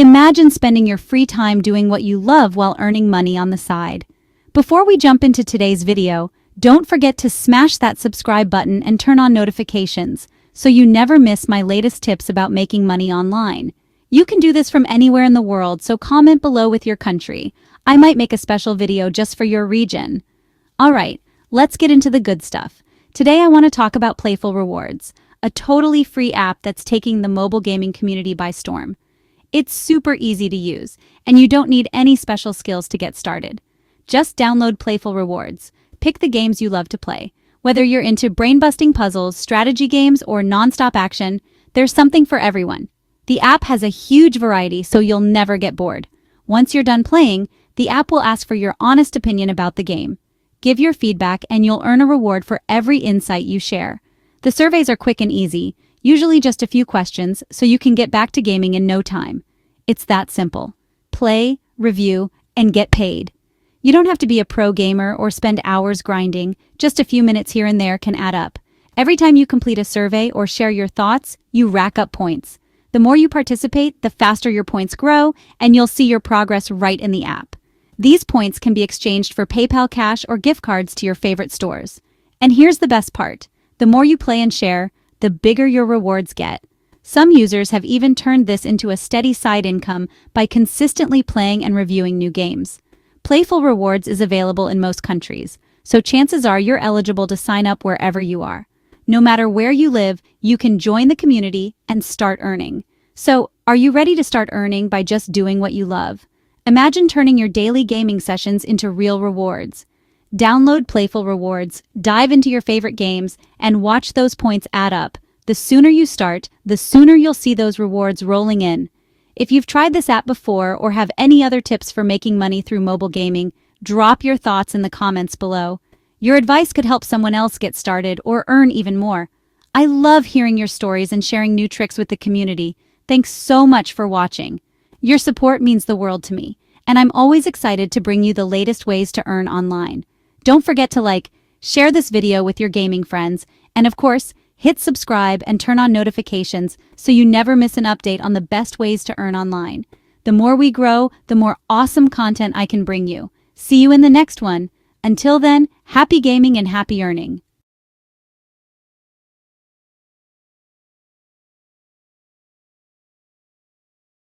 Imagine spending your free time doing what you love while earning money on the side. Before we jump into today's video, don't forget to smash that subscribe button and turn on notifications so you never miss my latest tips about making money online. You can do this from anywhere in the world, so comment below with your country. I might make a special video just for your region. Alright, let's get into the good stuff. Today I want to talk about Playful Rewards, a totally free app that's taking the mobile gaming community by storm. It's super easy to use, and you don't need any special skills to get started. Just download Playful Rewards. Pick the games you love to play. Whether you're into brain-busting puzzles, strategy games, or non-stop action, there's something for everyone. The app has a huge variety, so you'll never get bored. Once you're done playing, the app will ask for your honest opinion about the game. Give your feedback and you'll earn a reward for every insight you share. The surveys are quick and easy, usually just a few questions, so you can get back to gaming in no time. It's that simple. Play, review, and get paid. You don't have to be a pro gamer or spend hours grinding. Just a few minutes here and there can add up. Every time you complete a survey or share your thoughts, you rack up points. The more you participate, the faster your points grow, and you'll see your progress right in the app. These points can be exchanged for PayPal cash or gift cards to your favorite stores. And here's the best part. The more you play and share, the bigger your rewards get. Some users have even turned this into a steady side income by consistently playing and reviewing new games. Playful Rewards is available in most countries, so chances are you're eligible to sign up wherever you are. No matter where you live, you can join the community and start earning. So, are you ready to start earning by just doing what you love? Imagine turning your daily gaming sessions into real rewards. Download Playful Rewards, dive into your favorite games, and watch those points add up. The sooner you start, the sooner you'll see those rewards rolling in. If you've tried this app before or have any other tips for making money through mobile gaming, drop your thoughts in the comments below. Your advice could help someone else get started or earn even more. I love hearing your stories and sharing new tricks with the community. Thanks so much for watching. Your support means the world to me, and I'm always excited to bring you the latest ways to earn online. Don't forget to share this video with your gaming friends, and of course, hit subscribe and turn on notifications so you never miss an update on the best ways to earn online. The more we grow, the more awesome content I can bring you. See you in the next one. Until then, happy gaming and happy earning.